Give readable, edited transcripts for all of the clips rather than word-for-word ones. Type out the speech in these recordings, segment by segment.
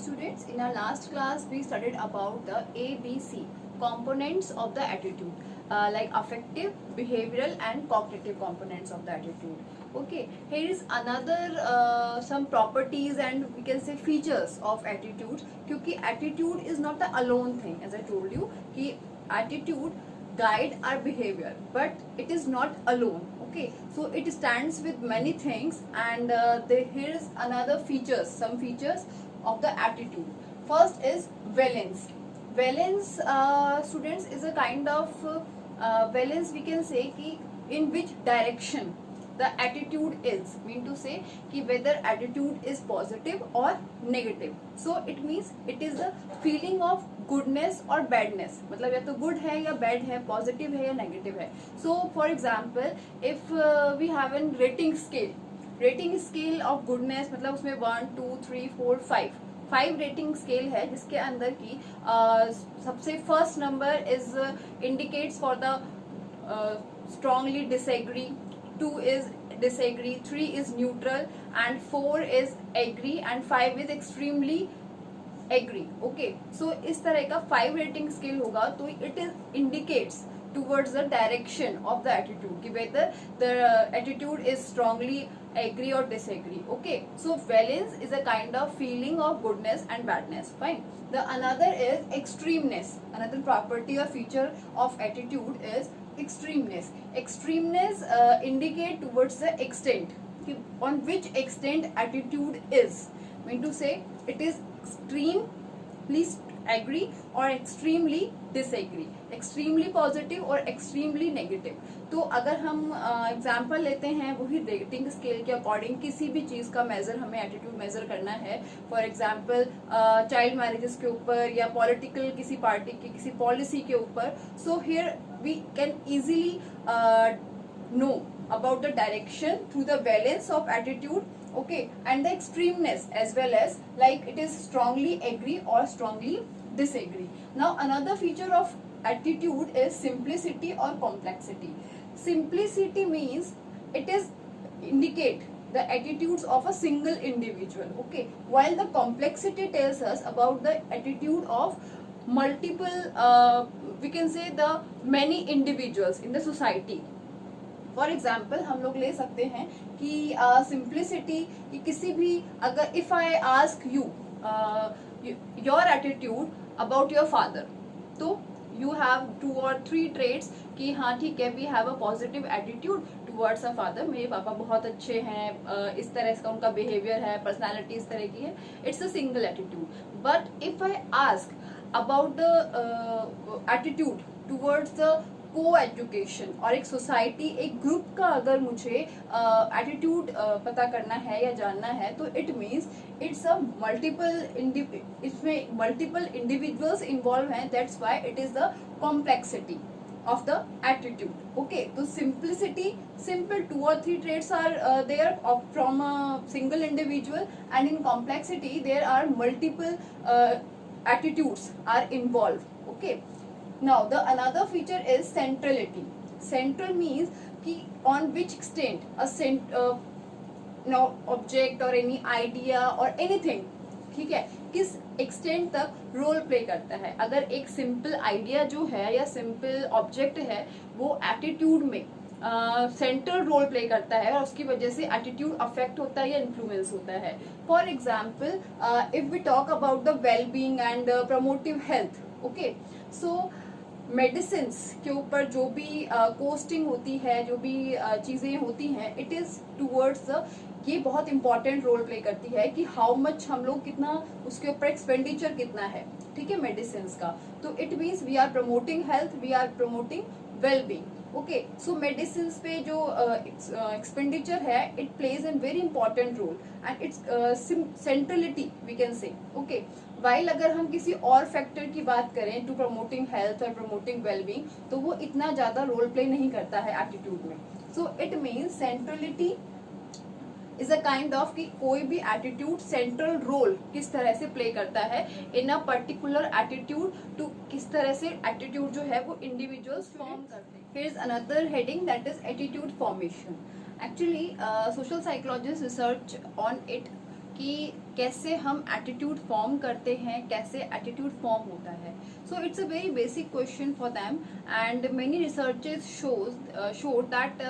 students, in our last class we studied about the ABC components of the attitude, like affective, behavioral and cognitive components of the attitude. Okay, here is another some properties and we can say features of attitude, क्योंकि attitude is not the alone thing, as I told you कि attitude guide our behavior, but it is not alone. Okay, so it stands with many things, and here is another features, some features of the attitude. First is valence. Valence, students, is a kind of valence, we can say कि in which direction the attitude is, mean to say कि whether attitude is positive or negative. So it means it is the feeling of goodness or badness, मतलब या तो good है या bad है, positive है या negative है. So for example, if we have a rating scale of goodness, मतलब उसमें 1 2 3 4 5 रेटिंग स्केल है, जिसके अंदर की सबसे first number is indicates for the strongly disagree, 2 is disagree, 3 is neutral and 4 is agree and 5 is extremely agree. Okay, so इस तरह का 5 रेटिंग स्केल होगा, तो it is indicates towards the direction of the attitude कि whether the attitude is strongly agree or disagree. Okay, so valence is a kind of feeling of goodness and badness. Fine. The another is extremeness. Another property or feature of attitude is extremeness. Extremeness indicate towards the extent, on which extent attitude is, mean to say it is extremely agree or extremely disagree, extremely positive or extremely negative. तो अगर हम example लेते हैं वही rating scale के according किसी भी चीज़ का मेजर, हमें एटीट्यूड मेजर करना है, फॉर एग्जाम्पल चाइल्ड मैरिजेस के ऊपर या पॉलिटिकल किसी पार्टी की किसी पॉलिसी के ऊपर, so here we can easily know about the direction through the valence of attitude. Okay, and the extremeness as well as like it is strongly agree or strongly disagree. Now another feature of attitude is simplicity or complexity. Simplicity means it is indicate the attitudes of a single individual. Okay, while the complexity tells us about the attitude of multiple we can say the many individuals in the society. For example हम लोग ले सकते हैं कि simplicity कि किसी भी अगर if I ask you your attitude about your father, तो यू हैव 2 or 3 ट्रेट्स कि हाँ ठीक है, we have a positive attitude towards a father, मेरे पापा बहुत अच्छे हैं, इस तरह का उनका बिहेवियर है, पर्सनैलिटी इस तरह की है, it's a single attitude. But if I ask about the attitude towards the को एजुकेशन और एक सोसाइटी, एक ग्रुप का अगर मुझे एटीट्यूड पता करना है या जानना है, तो इट मीन्स इट्स अ इसमें मल्टीपल इंडिविजुअल्स इन्वॉल्व हैं, that's why it is the complexity of the attitude. Okay, so simplicity, simple 2 or 3 traits are there from a single individual, and in complexity there are multiple attitudes are involved. Okay, now the another feature is centrality. Central means कि on which extent a now object or any idea or anything, ठीक है, किस extent तक role play करता है. अगर एक simple idea जो है या सिंपल ऑब्जेक्ट है वो एटीट्यूड में सेंट्रल रोल प्ले करता है और उसकी वजह से एटीट्यूड अफेक्ट होता है या इन्फ्लुएंस होता है. For example if we talk about the well being and promotive health. Okay, so medicine के ऊपर जो भी कोस्टिंग होती है, जो भी चीज़ें होती हैं, इट इज़ टूवर्ड्स ये बहुत इंपॉर्टेंट रोल प्ले करती है कि हाउ मच हम लोग कितना उसके ऊपर एक्सपेंडिचर कितना है, ठीक है, मेडिसिन का. तो it means we are promoting health, we are promoting well being. Okay, so medicine पे जो एक्सपेंडिचर है, it plays an very important role and its centrality we can say. Okay, while अगर हम किसी और फैक्टर की बात करें टू प्रमोटिंग हेल्थ और प्रमोटिंग वेलबींग, तो वो इतना ज्यादा रोल प्ले नहीं करता है एटीट्यूड में. सो it means centrality is a kind of कि कोई भी एटीट्यूड सेंट्रल रोल किस तरह से प्ले करता है इन अ पर्टिकुलर एटीट्यूड, टू किस तरह से एटीट्यूड जो है वो इंडिविजुअल्स फॉर्म करते हैं. Here is another heading that is attitude formation. Actually social psychologist research on it कि कैसे हम एटीट्यूड फॉर्म करते हैं, कैसे एटीट्यूड फॉर्म होता है. So it's a very basic question for them and many researches show that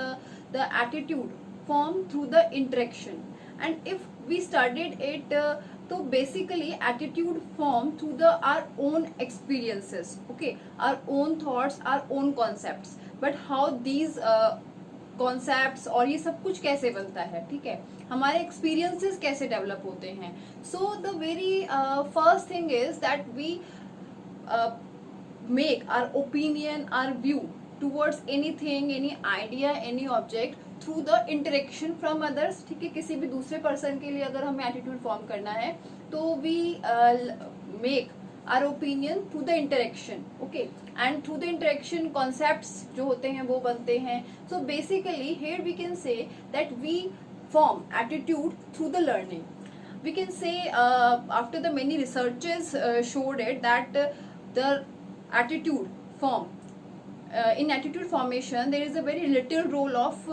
the attitude form through the interaction and if we studied it तो basically attitude form through the our own experiences, okay, our own thoughts, our own concepts. But how these concepts और ये सब कुछ कैसे बनता है, ठीक है, हमारे एक्सपीरियंसेस कैसे डेवलप होते हैं. So the very first thing is that we make our opinion, our view towards anything, any idea, any object through the interaction from others. ठीक है, किसी भी दूसरे पर्सन के लिए अगर हमें एटीट्यूड फॉर्म करना है तो we make our opinion through the interaction, okay, and through the interaction concepts जो होते हैं वो बनते हैं. So basically here we can say that we form attitude through the learning. We can say after the many researches showed it that the attitude form in attitude formation there is a very little role of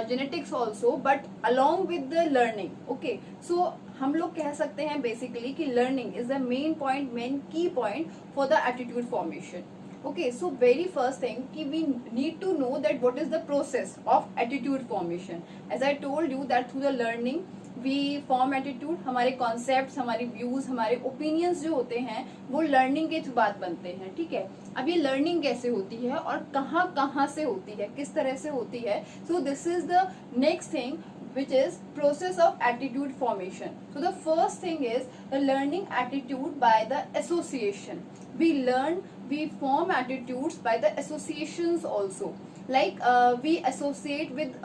genetics also, but along with the learning, okay. So हम लोग कह सकते हैं basically कि learning is the main point, main key point for the attitude formation, okay. So very first thing कि we need to know that what is the process of attitude formation. As I told you that through the learning we form attitude, हमारे concepts, हमारे views, हमारे opinions जो होते हैं वो learning के through बात बनते हैं, ठीक है. अब ये लर्निंग कैसे होती है और कहाँ कहाँ से होती है, किस तरह से होती है. सो this is the next thing which is process of attitude formation. So the first thing is the learning attitude by the association. We learn, we form attitudes by the associations also. Like we associate with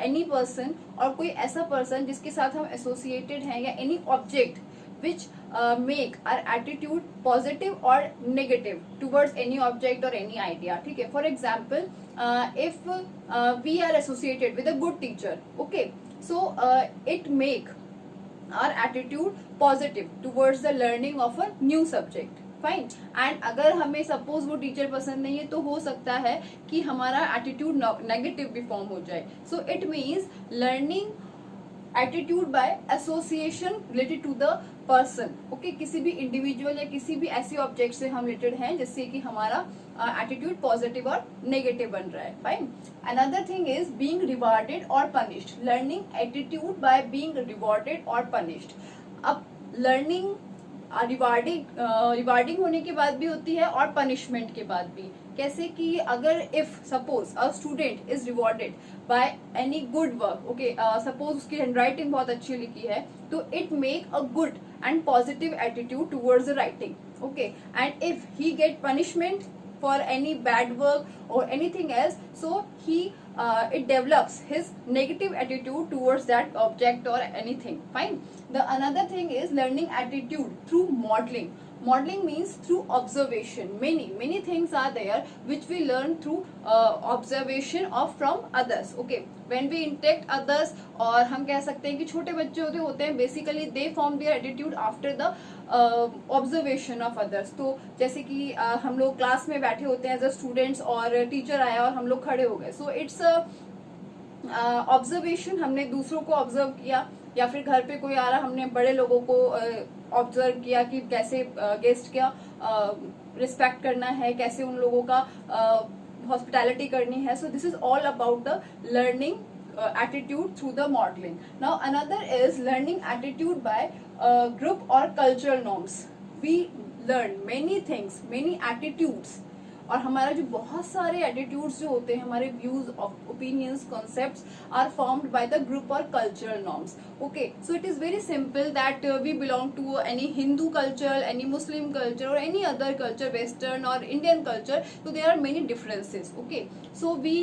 any person और कोई ऐसा person जिसके साथ हम associated हैं, या any object which make our attitude positive or negative towards any object or any idea, ठीक है. For example, if we are associated with a good teacher, okay, so it make our attitude positive towards the learning of a new subject, fine. And अगर हमें suppose वो teacher पसंद नहीं है तो हो सकता है कि हमारा एटीट्यूड नेगेटिव भी फॉर्म हो जाए. So it means learning attitude by association related to the person, okay. किसी भी इंडिविजुअल या किसी भी ऐसे ऑब्जेक्ट से हम रिलेटेड हैं जिससे कि हमारा एटीट्यूड पॉजिटिव और नेगेटिव बन रहा है, fine. Another thing is being rewarded और punished. Learning attitude by being rewarded और पनिश्ड. अब लर्निंग रिवार्डिंग होने के बाद भी होती है और पनिशमेंट के बाद भी. कैसे कि अगर if suppose a student is rewarded by any good work, okay, suppose उसकी हैंडराइटिंग बहुत अच्छी लिखी है तो it make a good and positive attitude towards the writing, okay. And if he get punishment for any bad work or anything else, so he it develops his negative attitude towards that object or anything, fine. The another thing is learning attitude through modeling. Modeling means through observation. Many things are there which we learn through observation of from others, okay. When we interact others, और हम कह सकते हैं कि छोटे बच्चे होते हैं basically they form their attitude after the observation of others. तो जैसे कि हम लोग क्लास में बैठे होते हैं as a students और टीचर आया और हम लोग खड़े हो गए, so it's a ऑब्जर्वेशन. हमने दूसरों को ऑब्जर्व किया, या फिर घर पे कोई आ रहा हमने बड़े लोगों को ऑब्जर्व किया कि कैसे गेस्ट का रिस्पेक्ट करना है, कैसे उन लोगों का हॉस्पिटैलिटी करनी है. सो this is all about the learning attitude through the modeling. Now another is learning attitude by group or cultural norms. We learn many things, many attitudes, और हमारा जो बहुत सारे एटीट्यूड्स जो होते हैं, हमारे views, opinions, concepts are formed by the group और cultural norms, okay. So it is very simple that we belong to any Hindu culture, any Muslim culture और एनी अदर कल्चर, वेस्टर्न और इंडियन कल्चर, तो there are many differences, okay. So we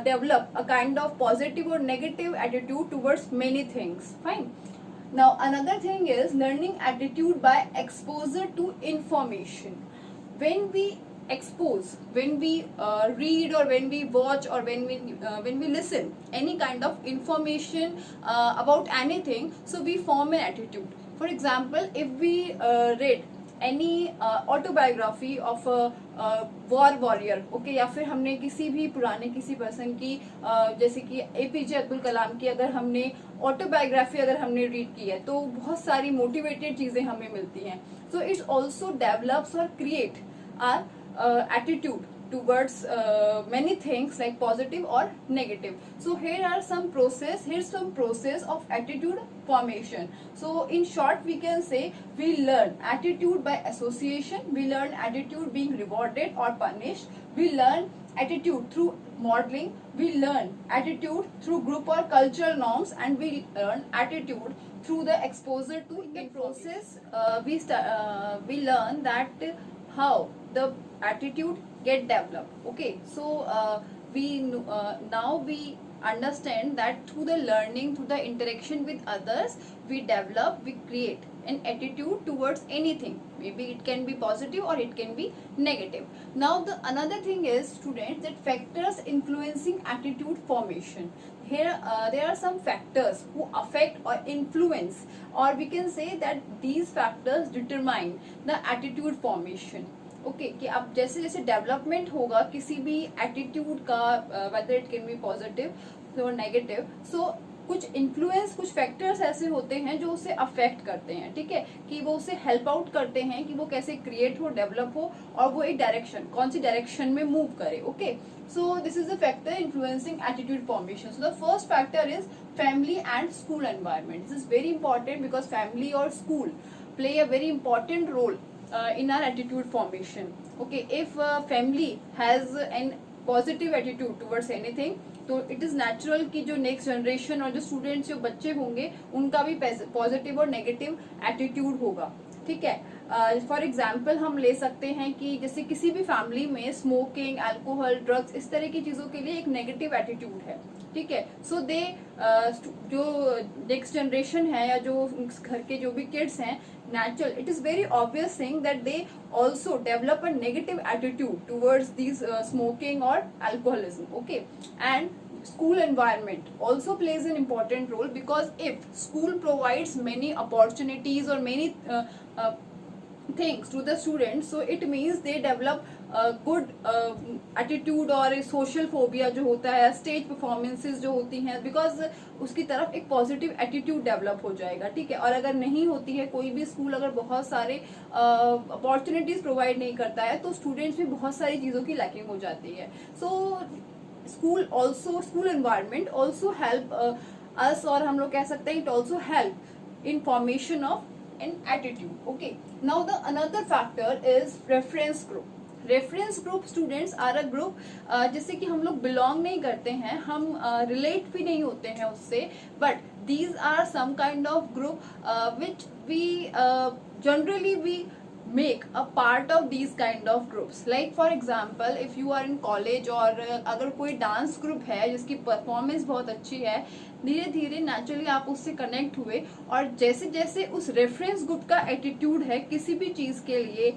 develop a kind of positive और negative attitude towards many things, fine. Now another thing is learning attitude by exposure to information. When we expose, when we read or when we watch or when we listen any kind of information about anything, so we form an attitude. For example, if we read any autobiography of war warrior, okay, या फिर हमने किसी भी पुराने किसी person की जैसे कि एपीजे अब्दुल कलाम की अगर हमने ऑटोबायोग्राफी अगर हमने रीड की है तो बहुत सारी मोटिवेटेड चीजें हमें मिलती हैं. सो इट्स ऑल्सो डेवलप्स और create are attitude towards many things like positive or negative. So here's some process of attitude formation. So in short we can say we learn attitude by association, we learn attitude being rewarded or punished, we learn attitude through modeling, we learn attitude through group or cultural norms, and we learn attitude through the exposure to in the process. We learn that how the attitude get developed. Okay, so now we understand that through the learning, through the interaction with others, we create an attitude towards anything. Maybe it can be positive or it can be negative. Now the another thing is, students, that factors influencing attitude formation. Here there are some factors who affect or influence, or we can say that these factors determine the attitude formation. Okay कि अब जैसे जैसे development होगा किसी भी attitude का, whether it can B positive और negative, सो कुछ इन्फ्लुएंस, कुछ फैक्टर्स ऐसे होते हैं जो उसे अफेक्ट करते हैं, ठीक है, कि वो उसे हेल्प आउट करते हैं कि वो कैसे क्रिएट हो, डेवलप हो, और वो एक डायरेक्शन, कौन सी डायरेक्शन में मूव करे. Okay, so this is the factor influencing attitude formation. So the first factor is family and school environment. This is very important because family और school play a very important role in our attitude formation. Okay, if family has an positive attitude towards anything, तो it is natural कि जो next generation और जो students, जो बच्चे होंगे, उनका भी पॉजिटिव और नेगेटिव एटीट्यूड होगा. ठीक है, फॉर एग्जाम्पल हम ले सकते हैं कि जैसे किसी भी फैमिली में स्मोकिंग, अल्कोहल, ड्रग्स, इस तरह की चीजों के लिए एक नेगेटिव एटीट्यूड है. ठीक है, सो दे जो नेक्स्ट जनरेशन है या जो घर के जो भी किड्स हैं, natural, it is very obvious thing that they also develop a negative attitude towards these smoking or alcoholism. Okay, and school environment also plays an important role, because if school provides many opportunities or many things to the students, so it means they develop good attitude और social phobia जो होता है, stage performances जो होती हैं, because उसकी तरफ एक पॉजिटिव एटीट्यूड डेवलप हो जाएगा. ठीक है, और अगर नहीं होती है, कोई भी स्कूल अगर बहुत सारे अपॉर्चुनिटीज प्रोवाइड नहीं करता है, तो स्टूडेंट्स में बहुत सारी चीज़ों की लैकिंग हो जाती है. So school environment also help us, और हम लोग कह सकते हैं it also help in formation of an attitude. Okay, now the another factor is reference group. Reference group students are a group जिससे कि हम लोग बिलोंग नहीं करते हैं, हम रिलेट भी नहीं होते हैं उससे, but these are some kind of group which we generally we make a part of these kind of groups. Like for example, if you are in college, और अगर कोई डांस ग्रुप है जिसकी परफॉर्मेंस बहुत अच्छी है, धीरे धीरे नेचुरली आप उससे कनेक्ट हुए, और जैसे जैसे उस रेफरेंस ग्रुप का एटीट्यूड है किसी भी चीज के लिए,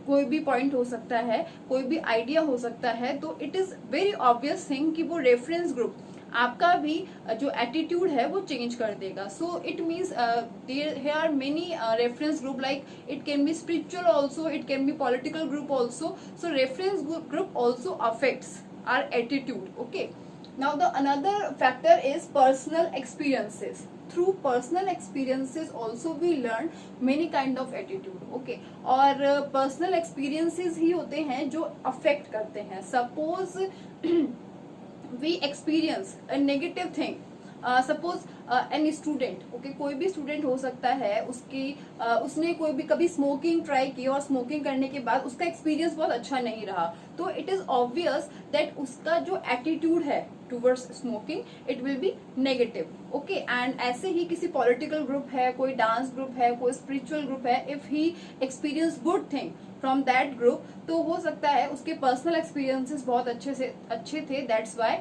कोई भी पॉइंट हो सकता है, कोई भी आइडिया हो सकता है, तो it is very obvious thing कि वो रेफरेंस ग्रुप आपका भी जो एटीट्यूड है वो चेंज कर देगा. So it means there are many reference group, like it can be spiritual also, it can be political group also. So reference group also affects our attitude. Okay, now the another factor is personal experiences. Through personal experiences also we learn many kind of attitude. Okay, और personal experiences ही होते हैं जो affect करते हैं. Suppose we experience a negative thing, suppose any student, okay, कोई भी student हो सकता है, उसने कोई भी कभी स्मोकिंग ट्राई की और स्मोकिंग करने के बाद उसका एक्सपीरियंस बहुत अच्छा नहीं रहा, तो इट इज ऑब्वियस दैट उसका जो एटीट्यूड है towards smoking it will be negative. Okay, and ऐसे ही किसी पॉलिटिकल ग्रुप है, कोई डांस ग्रुप है, कोई स्पिरिचुअल ग्रुप है, if he experience good thing from that group, तो हो सकता है उसके पर्सनल एक्सपीरियंसेस बहुत अच्छे थे, that's why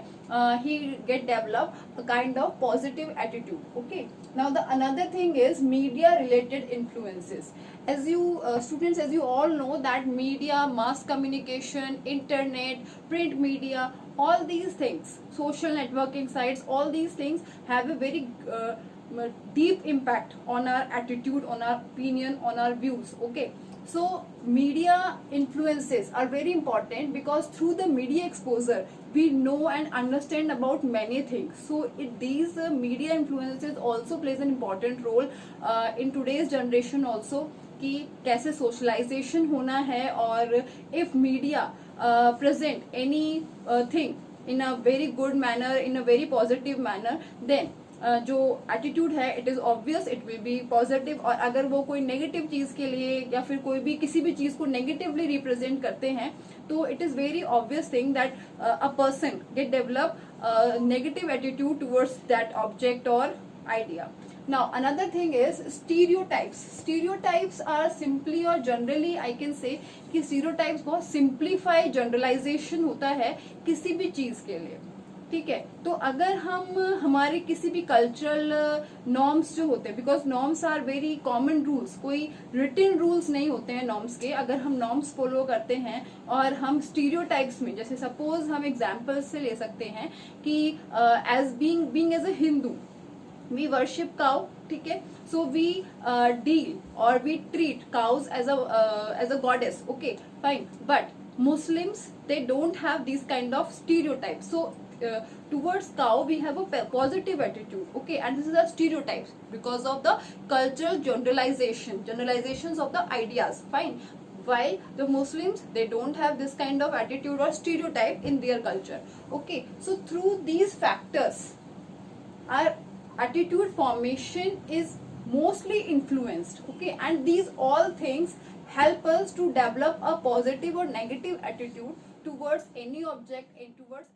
he get develop a kind of positive attitude. Okay, now the another thing is media related influences. As you students, as you all know that media, mass communication, internet, print media, all these things, social networking sites, all these things have a very deep impact on our attitude, on our opinion, on our views. Okay, so media influences are very important because through the media exposure we know and understand about many things. So these media influences also plays an important role in today's generation also, कि कैसे socialisation होना है, और if media present anything in a very good manner, in a very positive manner, then जो attitude है it is obvious it will be positive. और अगर वो कोई नेगेटिव चीज के लिए या फिर कोई भी किसी भी चीज को नेगेटिवली रिप्रेजेंट करते हैं, तो it is very obvious thing that a person get develop negative attitude towards that object और idea. Now another thing is stereotypes. Stereotypes are simply or generally I can say कि stereotypes बहुत simplify generalization होता है किसी भी चीज के लिए. ठीक है, तो अगर हम हमारे किसी भी कल्चरल नॉर्म्स जो होते हैं, because norms are very common rules, कोई रिटन रूल्स नहीं होते हैं नॉर्म्स के. अगर हम नॉर्म्स फॉलो करते हैं और हम स्टीरियोटाइप्स में, जैसे सपोज हम एग्जाम्पल्स से ले सकते हैं कि as being as a Hindu we worship cow. ठीक है, so we deal or we treat cows as a goddess. Okay, fine, but Muslims they don't have these kind of stereotypes. So towards cow we have a positive attitude. Okay, and this is a stereotypes because of the cultural generalizations of the ideas. Fine, while the Muslims they don't have this kind of attitude or stereotype in their culture. Okay, so through these factors our attitude formation is mostly influenced. Okay, and these all things help us to develop a positive or negative attitude towards any object and towards